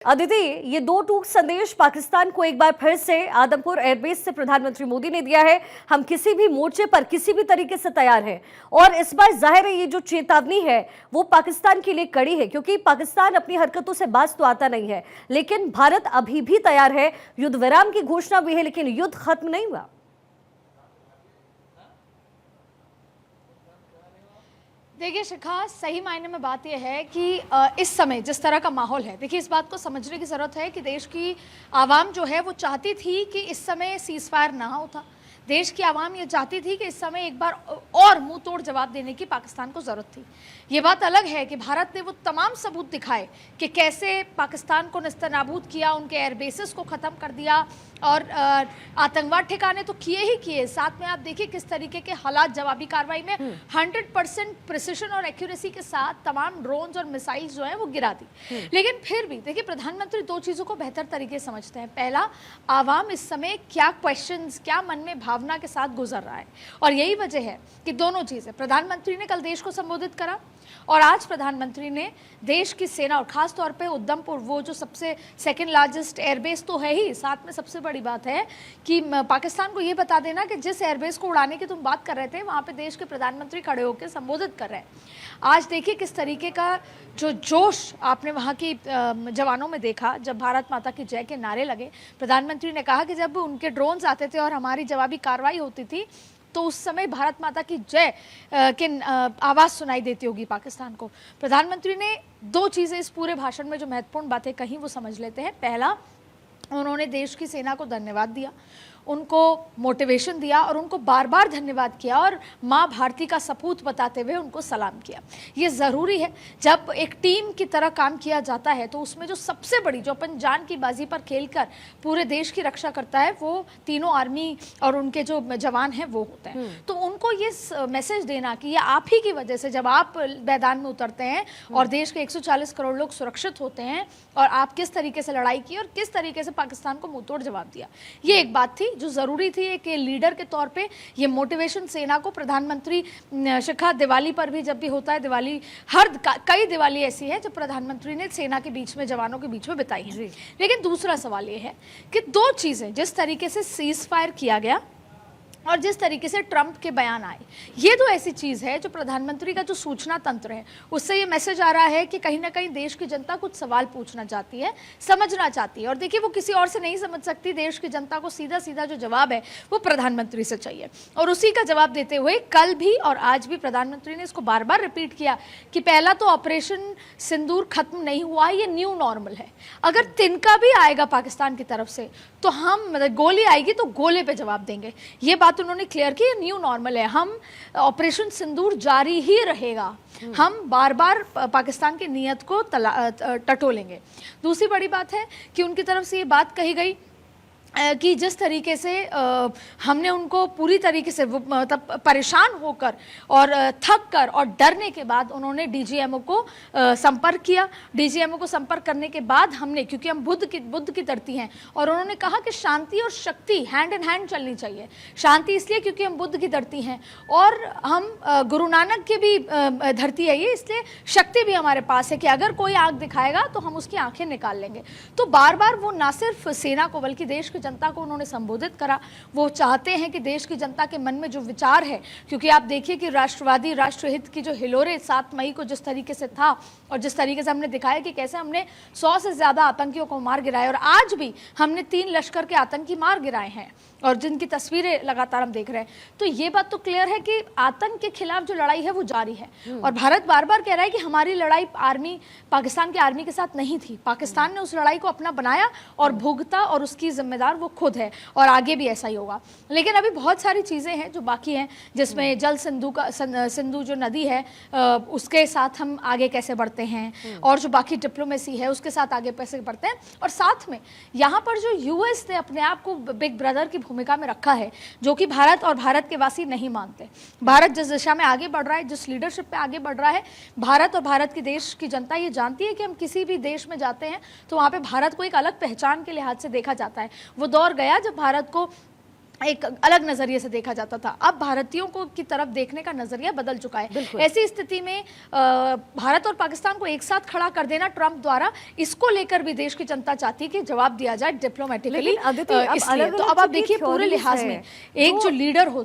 अदिति, ये दो टूक संदेश पाकिस्तान को एक बार फिर से आदमपुर एयरबेस से प्रधानमंत्री मोदी ने दिया है। हम किसी भी मोर्चे पर किसी भी तरीके से तैयार हैं और इस बार जाहिर है ये जो चेतावनी है वो पाकिस्तान के लिए कड़ी है, क्योंकि पाकिस्तान अपनी हरकतों से बाज तो आता नहीं है, लेकिन भारत अभी भी तैयार है। युद्ध विराम की घोषणा भी है, लेकिन युद्ध खत्म नहीं हुआ। देखिए शिखा, सही मायने में बात यह है कि इस समय जिस तरह का माहौल है, देखिए इस बात को समझने की ज़रूरत है कि देश की आवाम जो है वो चाहती थी कि इस समय सीज़ फायर ना होता। देश की आवाम ये चाहती थी कि इस समय एक बार और मुंह तोड़ जवाब देने की पाकिस्तान को ज़रूरत थी। ये बात अलग है कि भारत ने वो तमाम सबूत दिखाए कि कैसे पाकिस्तान को निस्तनाबूद किया, उनके एयरबेसेस को ख़त्म कर दिया और आतंकवाद ठिकाने तो किए ही किए। साथ में आप देखिए किस तरीके के हालात जवाबी कार्रवाई में 100% प्रिसिशन और एक्यूरेसी के साथ तमाम ड्रोन्स और मिसाइल्स जो हैं वो गिरा दी। लेकिन फिर भी देखिए प्रधानमंत्री दो चीज़ों को बेहतर तरीके से समझते हैं। पहला, आवाम इस समय क्या क्वेश्चंस, क्या मन में भावना के साथ गुजर रहा है, और यही वजह है कि दोनों चीज़ें, प्रधानमंत्री ने कल देश को संबोधित करा और आज प्रधानमंत्री ने देश की सेना और खास तौर पे उधमपुर, वो जो सबसे सेकंड लार्जेस्ट एयरबेस तो है ही, साथ में सबसे बड़ी बात है कि पाकिस्तान को ये बता देना कि जिस एयरबेस को उड़ाने की तुम बात कर रहे थे वहाँ पे देश के प्रधानमंत्री खड़े होकर संबोधित कर रहे हैं। आज देखिए किस तरीके का जो जोश आपने वहाँ की जवानों में देखा जब भारत माता की जय के नारे लगे। प्रधानमंत्री ने कहा कि जब उनके ड्रोन्स आते थे और हमारी जवाबी कार्रवाई होती थी तो उस समय भारत माता की जय के आवाज़ सुनाई देती होगी पाकिस्तान को। प्रधानमंत्री ने दो चीज़ें इस पूरे भाषण में जो महत्वपूर्ण बातें कहीं वो समझ लेते हैं। पहला, उन्होंने देश की सेना को धन्यवाद दिया, उनको मोटिवेशन दिया और उनको बार बार धन्यवाद किया और माँ भारती का सपूत बताते हुए उनको सलाम किया। ये ज़रूरी है, जब एक टीम की तरह काम किया जाता है तो उसमें जो सबसे बड़ी, जो अपन जान की बाजी पर खेलकर पूरे देश की रक्षा करता है, वो तीनों आर्मी और उनके जो जवान हैं वो होते हैं। तो उनको ये मैसेज देना कि ये आप ही की वजह से जब आप मैदान में उतरते हैं और देश के 140 करोड़ लोग सुरक्षित होते हैं और आप किस तरीके से लड़ाई की और किस तरीके से पाकिस्तान को मुंहतोड़ जवाब दिया, ये एक बात थी जो ज़रूरी थी कि लीडर के तौर पे ये मोटिवेशन सेना को प्रधानमंत्री, शिखा दिवाली पर भी जब भी होता है, दिवाली कई दिवाली ऐसी है जब प्रधानमंत्री ने सेना के बीच में, जवानों के बीच में बिताई है। लेकिन दूसरा सवाल ये है कि दो चीज़ें, जिस तरीके से सीज फायर किया गया और जिस तरीके से ट्रंप के बयान आए, ये तो ऐसी चीज़ है जो प्रधानमंत्री का जो सूचना तंत्र है उससे ये मैसेज आ रहा है कि कहीं ना कहीं देश की जनता कुछ सवाल पूछना चाहती है, समझना चाहती है, और देखिए वो किसी और से नहीं समझ सकती। देश की जनता को सीधा सीधा जो जवाब है वो प्रधानमंत्री से चाहिए, और उसी का जवाब देते हुए कल भी और आज भी प्रधानमंत्री ने इसको बार बार रिपीट किया कि पहला तो ऑपरेशन सिंदूर खत्म नहीं हुआ, ये न्यू नॉर्मल है। अगर तिनका भी आएगा पाकिस्तान की तरफ से तो हम, मतलब गोली आएगी तो गोले पे जवाब देंगे, ये बात उन्होंने क्लियर की। न्यू नॉर्मल है, हम ऑपरेशन सिंदूर जारी ही रहेगा, हम बार बार पाकिस्तान की नीयत को टटोलेंगे। दूसरी बड़ी बात है कि उनकी तरफ से ये बात कही गई कि जिस तरीके से हमने उनको पूरी तरीके से मतलब परेशान होकर और थक कर और डरने के बाद उन्होंने डीजीएमओ को संपर्क किया। डीजीएमओ को संपर्क करने के बाद हमने, क्योंकि हम बुद्ध की धरती हैं, और उन्होंने कहा कि शांति और शक्ति हैंड इन हैंड चलनी चाहिए। शांति इसलिए क्योंकि हम बुद्ध की धरती हैं और हम गुरु नानक की भी धरती है ये, इसलिए शक्ति भी हमारे पास है कि अगर कोई आंख दिखाएगा तो हम उसकी आंखें निकाल लेंगे। तो बार बार वो ना सिर्फ सेना को बल्कि देश की जनता को उन्होंने संबोधित करा। वो चाहते हैं कि देश की जनता के मन में जो विचार है, क्योंकि आप देखिए कि राष्ट्रवादी, राष्ट्रहित की जो हिलोरे 7 मई को जिस तरीके से था और जिस तरीके से हमने दिखाया कि कैसे हमने 100 से ज़्यादा आतंकियों को मार गिराया, और आज भी हमने 3 लश्कर के आतंकी मार गिराए हैं और जिनकी तस्वीरें लगातार हम देख रहे हैं। तो ये बात तो क्लियर है कि आतंक के खिलाफ जो लड़ाई है वो जारी है, और भारत बार बार कह रहा है कि हमारी लड़ाई पाकिस्तान की आर्मी के साथ नहीं थी। पाकिस्तान ने उस लड़ाई को अपना बनाया और भुगता, और उसकी जिम्मेदार वो खुद है, और आगे भी ऐसा ही होगा। लेकिन अभी बहुत सारी चीज़ें हैं जो बाकी हैं, जिसमें जल सिंधु जो नदी है उसके साथ हम आगे कैसे बढ़ते हैं, और जो बाकी डिप्लोमेसी है उसके साथ आगे कैसे बढ़ते हैं, और साथ में यहाँ पर जो यूएस ने अपने आप को बिग ब्रदर की भूमिका में रखा है, जो कि भारत और भारत के वासी नहीं मानते। भारत जिस दिशा में आगे बढ़ रहा है, जिस लीडरशिप पे आगे बढ़ रहा है, भारत और भारत की देश की जनता ये जानती है कि हम किसी भी देश में जाते हैं तो वहाँ पे भारत को एक अलग पहचान के लिहाज से देखा जाता है। वो दौर गया जब भारत को एक अलग नजरिए से देखा जाता था। अब भारतीयों को की तरफ देखने का नजरिया बदल चुका है। ऐसी स्थिति में भारत और पाकिस्तान को एक साथ खड़ा कर देना ट्रंप द्वारा, इसको लेकर भी देश की जनता चाहती है कि जवाब दिया जाए डिप्लोमेटिकली। लेकिन अदिति, इसलिए तो अब आप देखिए पूरे लिहाज में एक जो लीडर हो